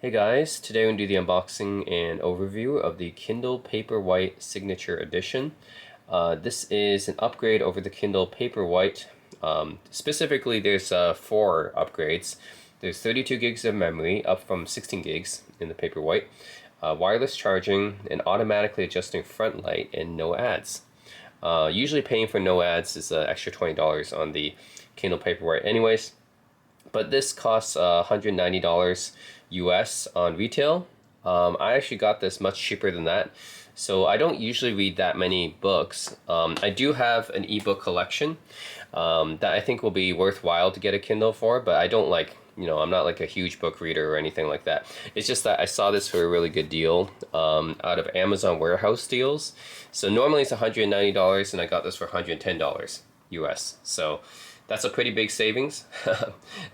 Hey guys, today we're going to do the unboxing and overview of the Kindle Paperwhite Signature Edition. This is an upgrade over the Kindle Paperwhite. Specifically, there's 4 upgrades. There's 32 gigs of memory, up from 16 gigs in the Paperwhite, wireless charging, an automatically adjusting front light, and no ads. Usually paying for no ads is an extra $20 on the Kindle Paperwhite anyways. But this costs $190 US on retail. I actually got this much cheaper than that. So I don't usually read that many books. I do have an ebook collection that I think will be worthwhile to get a Kindle for, but I don't I'm not like a huge book reader or anything like that. It's just that I saw this for a really good deal out of Amazon warehouse deals. So normally it's $190 and I got this for $110 US. So that's a pretty big savings.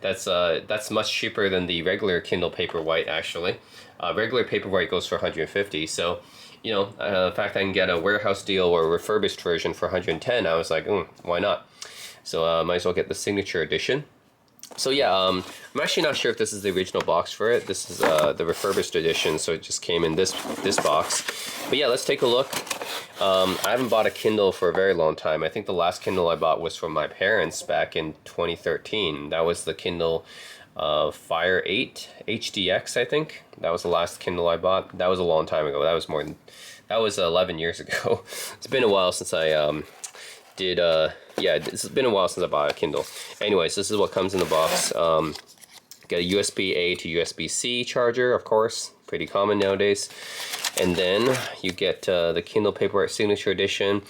That's much cheaper than the regular Kindle Paperwhite actually. Regular Paperwhite goes for 150. So, the fact I can get a warehouse deal or a refurbished version for 110, I was like, why not? So might as well get the signature edition. So yeah, I'm actually not sure if this is the original box for it. This is the refurbished edition, so it just came in this box. But yeah, let's take a look. I haven't bought a Kindle for a very long time. I think the last Kindle I bought was from my parents back in 2013. That was the Kindle Fire 8 HDX, I think. That was the last Kindle I bought. That was a long time ago. That was 11 years ago. It's been a while since I yeah, it's been a while since I bought a Kindle. Anyways, this is what comes in the box. Got a USB-A to USB-C charger, of course, pretty common nowadays. And then you get the Kindle Paperwhite Signature Edition.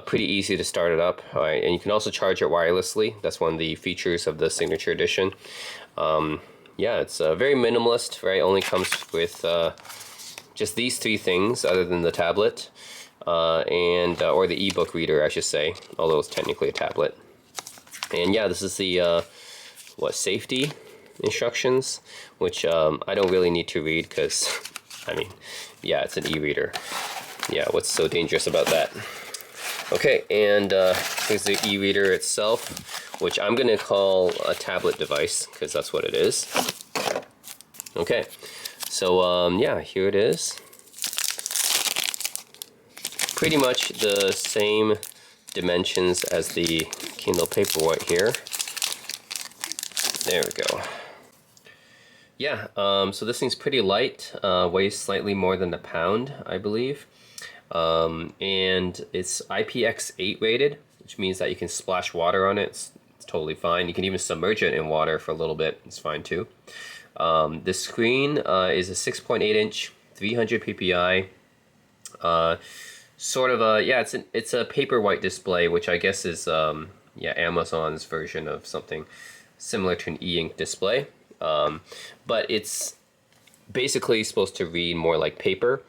Pretty easy to start it up. All right, and you can also charge it wirelessly. That's one of the features of the Signature Edition. Yeah, it's very minimalist, right? Only comes with just these 3 things other than the tablet. Or the ebook reader, I should say, although it's technically a tablet. And yeah, this is the safety instructions, which I don't really need to read because, I mean, yeah, it's an e-reader. Yeah, what's so dangerous about that? Okay, and here's the e-reader itself, which I'm gonna call a tablet device because that's what it is. Okay, so yeah, here it is. Pretty much the same dimensions as the Kindle Paperwhite here. There we go. Yeah, so this thing's pretty light, weighs slightly more than a pound, I believe. And it's IPX8 rated, which means that you can splash water on it. It's totally fine. You can even submerge it in water for a little bit. It's fine too. The screen is a 6.8-inch, 300 ppi. Sort of a, yeah, it's a Paperwhite display, which I guess is yeah, Amazon's version of something similar to an e-ink display. But it's basically supposed to read more like paper.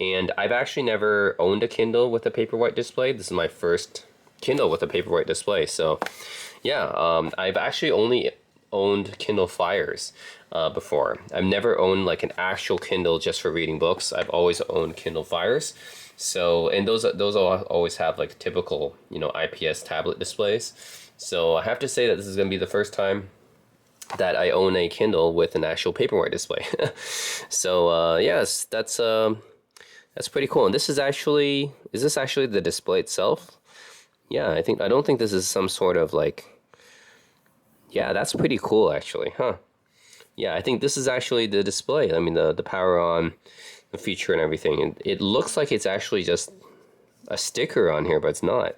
And I've actually never owned a Kindle with a Paperwhite display. This is my first Kindle with a Paperwhite display. So yeah, I've actually only owned Kindle Fires before. I've never owned like an actual Kindle just for reading books. I've always owned Kindle Fires. So, and those always have like typical, IPS tablet displays. So I have to say that this is going to be the first time that I own a Kindle with an actual Paperwhite display. So yes, that's pretty cool. And this is this actually the display itself? Yeah, I don't think this is some sort of like, yeah, that's pretty cool actually, huh? Yeah, I think this is actually the display. I mean, the power on, the feature and everything. And it looks like it's actually just a sticker on here, but it's not.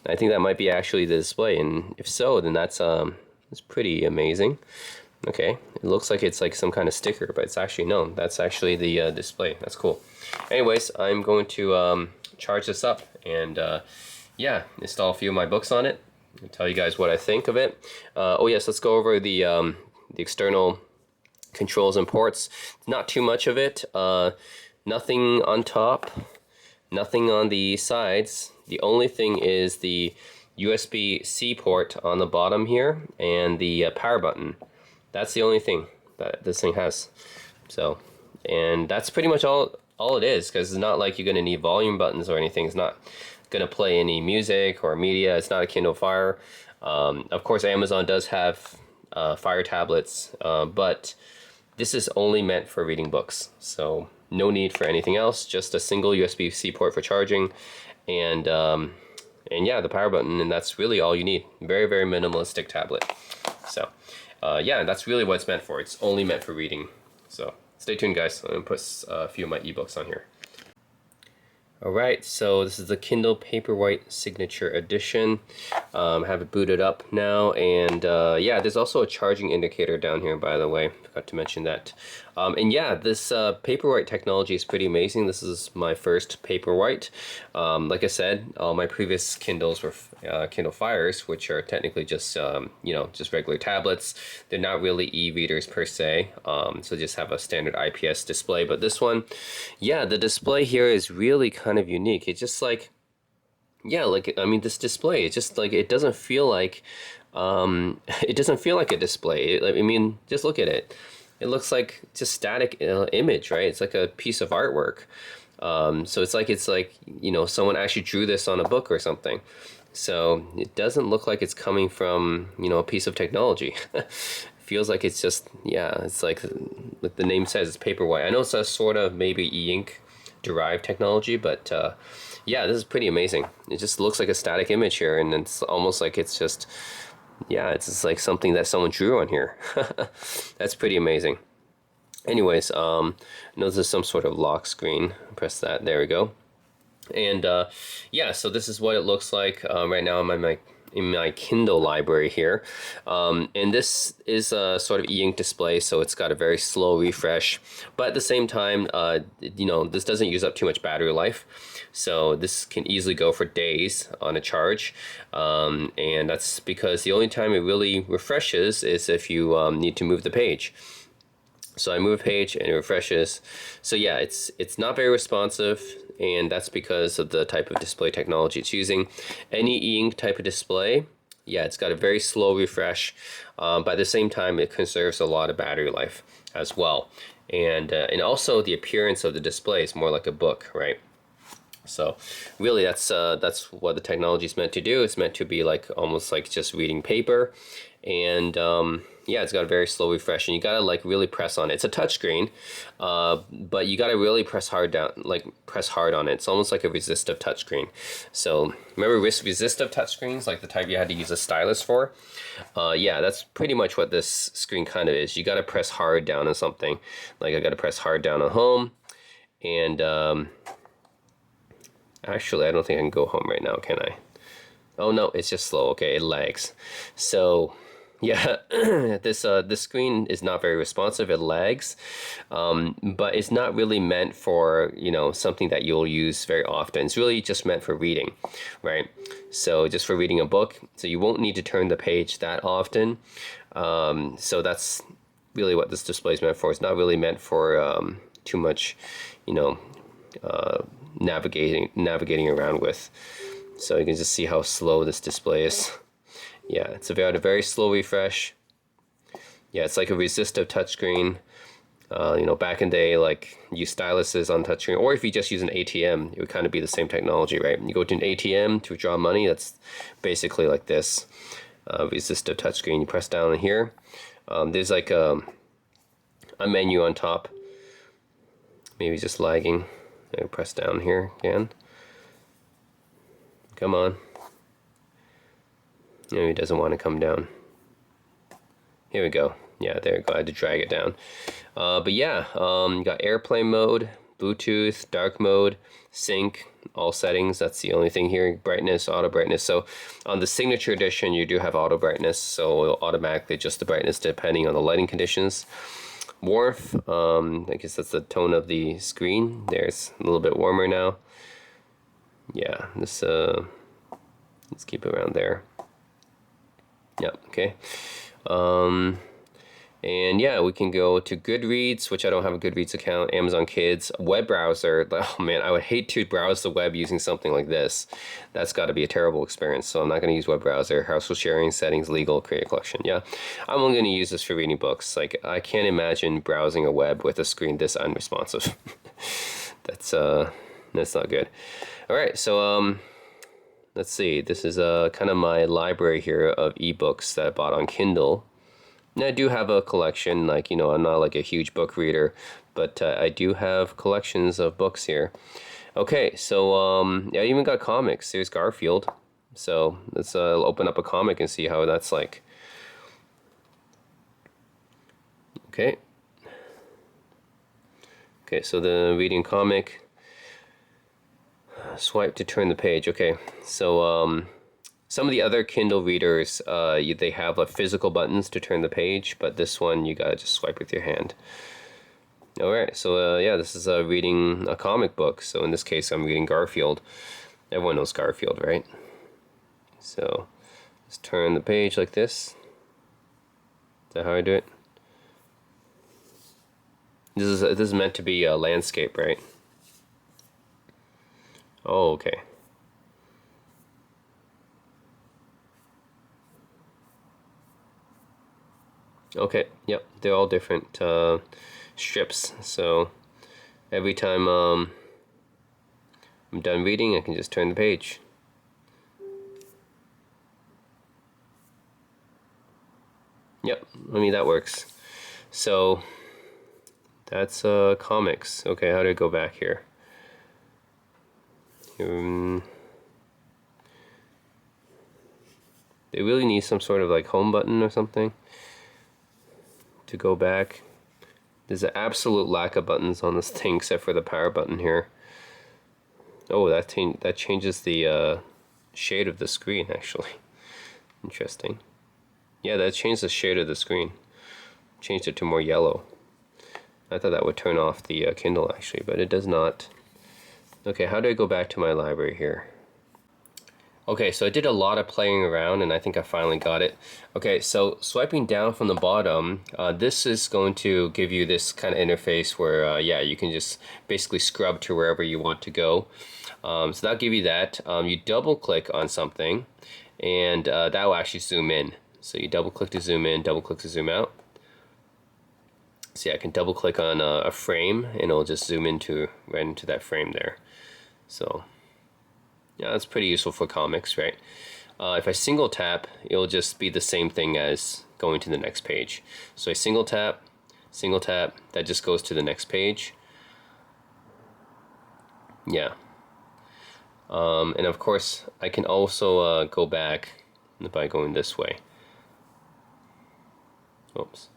I think that might be actually the display, and if so, then that's pretty amazing. Okay, it looks like it's like some kind of sticker, but it's actually, no, that's actually the display. That's cool. Anyways, I'm going to charge this up and yeah, install a few of my books on it and tell you guys what I think of it. Oh yes, let's go over the external controls and ports. Not too much of it. Nothing on top, nothing on the sides. The only thing is the USB-C port on the bottom here and the power button. That's the only thing that this thing has. So, and that's pretty much all it is, because it's not like you're going to need volume buttons or anything. It's not going to play any music or media. It's not a Kindle Fire. Of course, Amazon does have Fire tablets, but this is only meant for reading books. So no need for anything else, just a single USB-C port for charging, and yeah, the power button, and that's really all you need. Very, very minimalistic tablet. So yeah, that's really what it's meant for. It's only meant for reading. So stay tuned, guys. I'm gonna put a few of my ebooks on here. Alright, so this is the Kindle Paperwhite Signature Edition. Have it booted up now, and yeah, there's also a charging indicator down here, by the way. Forgot to mention that. And yeah, this Paperwhite technology is pretty amazing. This is my first Paperwhite. Like I said, all my previous Kindles were Kindle Fires, which are technically just you know, just regular tablets. They're not really e-readers per se, so just have a standard IPS display. But this one, yeah, the display here is really kind of unique. It's just like, yeah, like, I mean, this display, it's just like, it doesn't feel like it doesn't feel like a display. I mean, just look at it. It looks like just static image, right? It's like a piece of artwork. So it's like, you know, someone actually drew this on a book or something. So it doesn't look like it's coming from, you know, a piece of technology. Feels like it's just, yeah, it's like the name says, it's Paperwhite. I know it's a sort of maybe e-ink derived technology, but yeah, this is pretty amazing. It just looks like a static image here, and it's almost like it's just, yeah, it's just like something that someone drew on here. That's pretty amazing. Anyways, notice there's some sort of lock screen. Press that, there we go. And yeah, so this is what it looks like right now in my Kindle library here. And this is a sort of e-ink display, so it's got a very slow refresh, but at the same time, you know, this doesn't use up too much battery life. So this can easily go for days on a charge. And that's because the only time it really refreshes is if you need to move the page. So I move a page and it refreshes. So yeah, it's not very responsive, and that's because of the type of display technology it's using. Any e-ink type of display, yeah, it's got a very slow refresh, but at the same time, it conserves a lot of battery life as well. And also the appearance of the display is more like a book, right? So really, that's what the technology is meant to do. It's meant to be like almost like just reading paper, and yeah, it's got a very slow refresh, and you gotta like really press on it. It's a touchscreen, but you gotta really press hard on it. It's almost like a resistive touchscreen. So remember resistive touchscreens, like the type you had to use a stylus for? Yeah, that's pretty much what this screen kind of is. You gotta press hard down on something. Like I gotta press hard down on home, and actually, I don't think I can go home right now, can I? Oh no, it's just slow. Okay, it lags. So yeah, this screen is not very responsive. It lags, but it's not really meant for, you know, something that you'll use very often. It's really just meant for reading, right? So just for reading a book. So you won't need to turn the page that often. So that's really what this display is meant for. It's not really meant for too much, you know, navigating around with. So you can just see how slow this display is. Yeah, it's about a very slow refresh. Yeah, it's like a resistive touchscreen. You know, back in the day, like use styluses on touchscreen, or if you just use an ATM, it would kind of be the same technology, right? You go to an ATM to withdraw money. That's basically like this resistive touchscreen. You press down here. There's like a menu on top. Maybe just lagging. I press down here again. Come on. No, he doesn't want to come down. Here we go. Yeah, there we go. I had to drag it down. But yeah, you got airplane mode, Bluetooth, dark mode, sync, all settings. That's the only thing here. Brightness, auto brightness. So on the Signature Edition, you do have auto brightness, so it'll automatically adjust the brightness depending on the lighting conditions. Warmth, I guess that's the tone of the screen. There's a little bit warmer now. Yeah, this let's keep it around there. Yep, okay. And yeah, we can go to Goodreads, which I don't have a Goodreads account, Amazon Kids, web browser. Oh man, I would hate to browse the web using something like this. That's got to be a terrible experience. So I'm not going to use web browser, household sharing, settings, legal, create a collection. Yeah, I'm only going to use this for reading books. Like I can't imagine browsing a web with a screen this unresponsive. That's not good. All right, so let's see. This is kind of my library here of ebooks that I bought on Kindle. And I do have a collection, like, I'm not like a huge book reader, but I do have collections of books here. Okay, so yeah, I even got comics. There's Garfield. So let's open up a comic and see how that's like. Okay. Okay, so the reading comic. Swipe to turn the page. Okay, so some of the other Kindle readers, they have like physical buttons to turn the page, but this one you gotta just swipe with your hand. All right, so yeah, this is reading a comic book. So in this case, I'm reading Garfield. Everyone knows Garfield, right? So just turn the page like this. Is that how I do it? This is meant to be a landscape, right? Oh, okay. Okay, yep, they're all different strips. So every time I'm done reading, I can just turn the page. Yep, I mean, that works. So that's comics. Okay, how do I go back here? They really need some sort of like home button or something to go back. There's an absolute lack of buttons on this thing except for the power button here. Oh, that changes the shade of the screen, actually. Interesting. Yeah, that changed the shade of the screen. Changed it to more yellow. I thought that would turn off the Kindle, actually, but it does not. Okay, how do I go back to my library here? Okay, so I did a lot of playing around and I think I finally got it. Okay, so swiping down from the bottom, this is going to give you this kind of interface where, yeah, you can just basically scrub to wherever you want to go. So that'll give you that. You double click on something and that will actually zoom in. So you double click to zoom in, double click to zoom out. See, I can double click on a frame and it'll just zoom right into that frame there. So yeah, that's pretty useful for comics, right? If I single tap, it'll just be the same thing as going to the next page. So I single tap, that just goes to the next page. Yeah. And of course, I can also go back by going this way. Oops.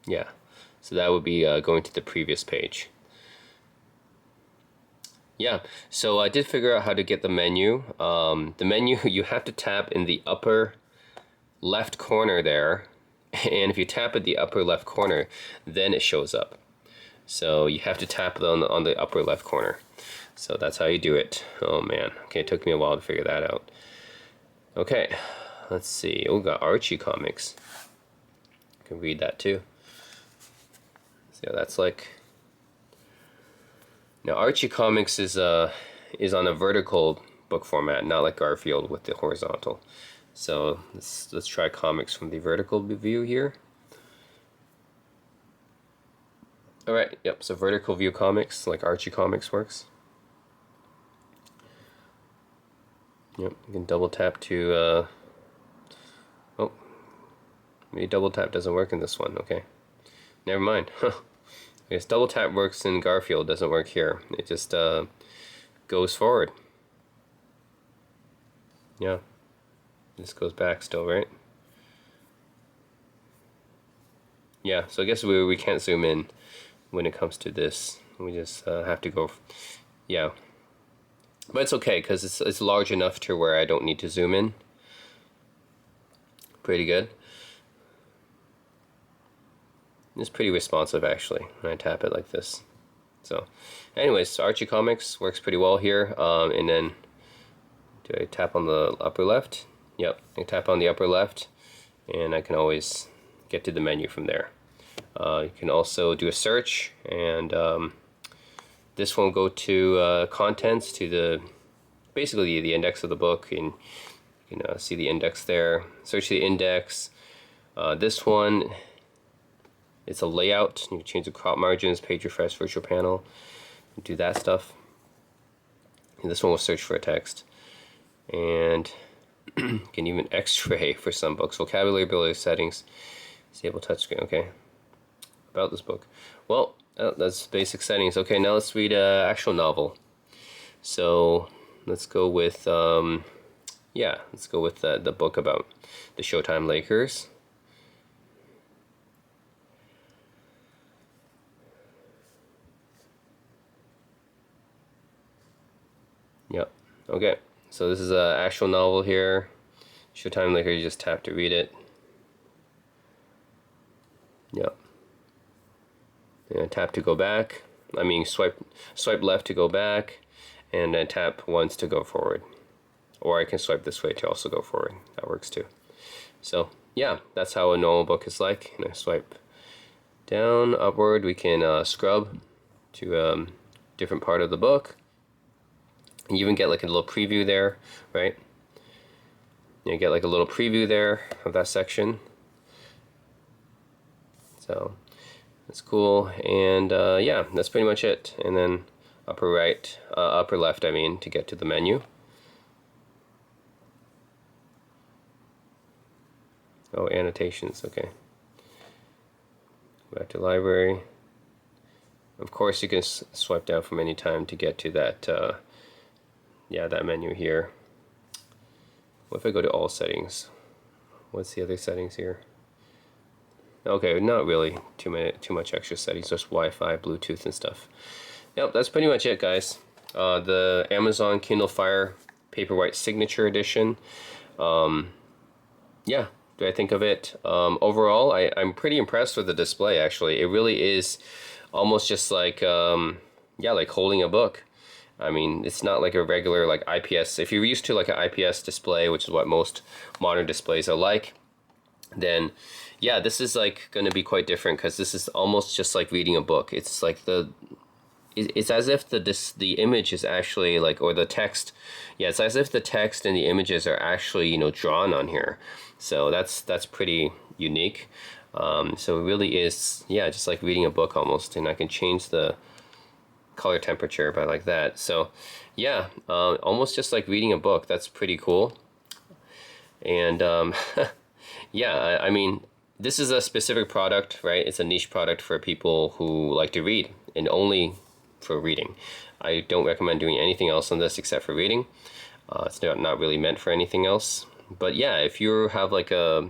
Yeah. So that would be going to the previous page. Yeah, so I did figure out how to get the menu. The menu, you have to tap in the upper left corner there. And if you tap at the upper left corner, then it shows up. So you have to tap on the upper left corner. So that's how you do it. Oh man, okay, it took me a while to figure that out. Okay, let's see. Oh, we got Archie comics. You can read that too. Yeah, that's like. Now Archie comics is on a vertical book format, not like Garfield with the horizontal. So let's try comics from the vertical view here. All right, yep. So vertical view comics, like Archie comics, works. Yep, you can double tap to. Oh, maybe double tap doesn't work in this one. Okay, never mind. I guess double tap works in Garfield, doesn't work here. It just goes forward. Yeah, this goes back still, right? Yeah, so I guess we can't zoom in when it comes to this. We just have to go, yeah. But it's okay, because it's large enough to where I don't need to zoom in. Pretty good. It's pretty responsive actually when I tap it like this. So anyways, Archie Comics works pretty well here. And then do I tap on the upper left? Yep, I tap on the upper left and I can always get to the menu from there. You can also do a search, and this one will go to contents, to basically the index of the book, and you can see the index there. Search the index. This one, it's a layout. You can change the crop margins, page refresh, virtual panel, do that stuff. And this one will search for a text. and can even X-ray for some books. Vocabulary, ability settings, disable touchscreen. Okay, about this book. Well, that's basic settings. Okay, now let's read an actual novel. So let's go with yeah, let's go with the book about the Showtime Lakers. Yep. Okay. So this is an actual novel here. Showtime Lakers. You just tap to read it. Yep. And tap to go back. I mean, swipe left to go back, and then tap once to go forward. Or I can swipe this way to also go forward. That works too. So yeah, that's how a normal book is like. And I swipe down, upward. We can scrub to different part of the book. You even get like a little preview there, right? You get like a little preview there of that section. So that's cool, and yeah, that's pretty much it. And then upper right, upper left, I mean, to get to the menu. Oh, annotations, okay. Back to library. Of course, you can swipe down from any time to get to that, yeah, that menu here. What if I go to all settings? What's the other settings here? Okay, not really too much extra settings, just Wi-Fi, Bluetooth, and stuff. Yep, that's pretty much it, guys. The Amazon Kindle Fire Paperwhite Signature Edition. Yeah, do I think of it? Overall, I'm pretty impressed with the display, actually. It really is almost just like, yeah, like holding a book. I mean, it's not like a regular like IPS. If you're used to like an IPS display, which is what most modern displays are like, then yeah, this is like going to be quite different, because this is almost just like reading a book. It's like it's as if the image is actually like, or the text, yeah, it's as if the text and the images are actually, you know, drawn on here. So that's pretty unique. So it really is, yeah, just like reading a book almost. And I can change the color temperature by like that. So yeah, almost just like reading a book. That's pretty cool. And yeah, I mean, this is a specific product, right? It's a niche product for people who like to read, and only for reading. I don't recommend doing anything else on this except for reading. It's not really meant for anything else. But yeah, if you have like a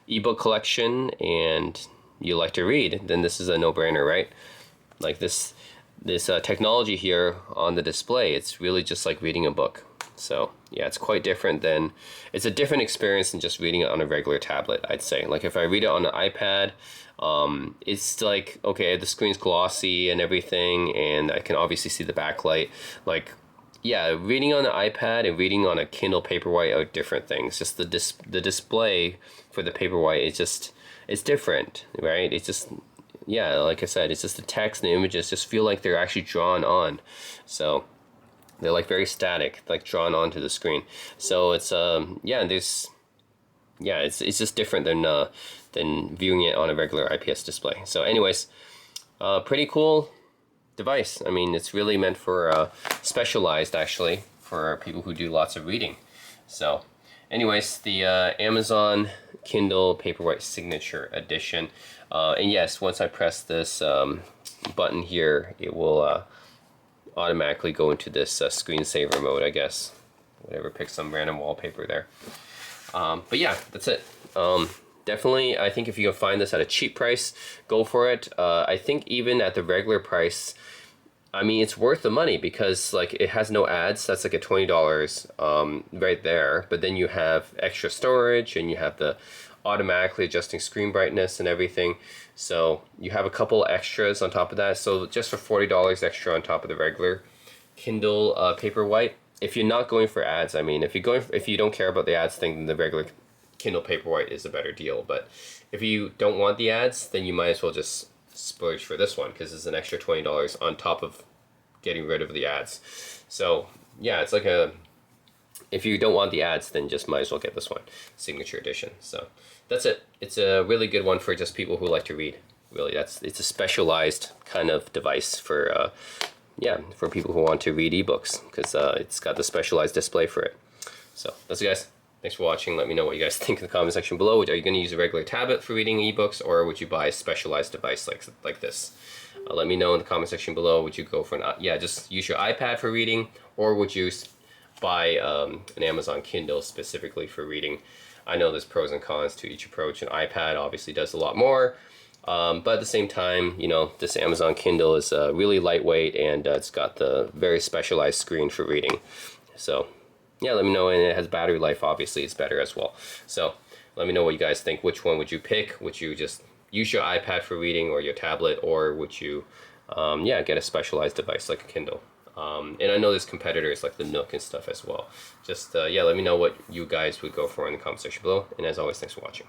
ebook collection and you like to read, then this is a no-brainer, right? Like this technology here on the display, it's really just like reading a book. So yeah, it's quite different than, it's a different experience than just reading it on a regular tablet, I'd say. Like if I read it on an iPad, it's like, okay, the screen's glossy and everything, and I can obviously see the backlight. Like, yeah, reading on an iPad and reading on a Kindle Paperwhite are different things. Just the display for the Paperwhite is just, it's different, right? It's just, yeah, like I said, it's just the text and the images just feel like they're actually drawn on. So they're like very static, like drawn onto the screen. So it's yeah, there's, yeah, it's just different than viewing it on a regular IPS display. So anyways, pretty cool device. I mean, it's really meant for specialized, actually, for people who do lots of reading. So anyways, the Amazon Kindle Paperwhite Signature Edition. And yes, once I press this button here, it will automatically go into this screensaver mode, I guess. Whatever, pick some random wallpaper there. But yeah, that's it. Definitely, I think if you can find this at a cheap price, go for it. I think even at the regular price, I mean, it's worth the money, because like it has no ads. That's like a $20 right there. But then you have extra storage, and you have the automatically adjusting screen brightness and everything. So you have a couple extras on top of that. So just for $40 extra on top of the regular Kindle Paperwhite, if you're not going for ads, I mean, if you don't care about the ads thing, then the regular Kindle Paperwhite is a better deal. But if you don't want the ads, then you might as well just splurge for this one, because it's an extra $20 on top of getting rid of the ads. So yeah, it's like if you don't want the ads, then just might as well get this one, Signature Edition. So that's it. It's a really good one for just people who like to read. Really, it's a specialized kind of device for yeah, for people who want to read ebooks, because it's got the specialized display for it. So that's it, guys. Thanks for watching. Let me know what you guys think in the comment section below. Are you going to use a regular tablet for reading ebooks, or would you buy a specialized device like this? Let me know in the comment section below. Would you go for just use your iPad for reading, or would you buy an Amazon Kindle specifically for reading? I know there's pros and cons to each approach. An iPad obviously does a lot more, but at the same time, you know, this Amazon Kindle is really lightweight, and it's got the very specialized screen for reading. So yeah, let me know, and it has battery life, obviously it's better as well. So let me know what you guys think. Which one would you pick? Would you just use your iPad for reading, or your tablet, or would you get a specialized device like a Kindle? And I know there's competitors like the Nook and stuff as well. Just let me know what you guys would go for in the comment section below, and as always, thanks for watching.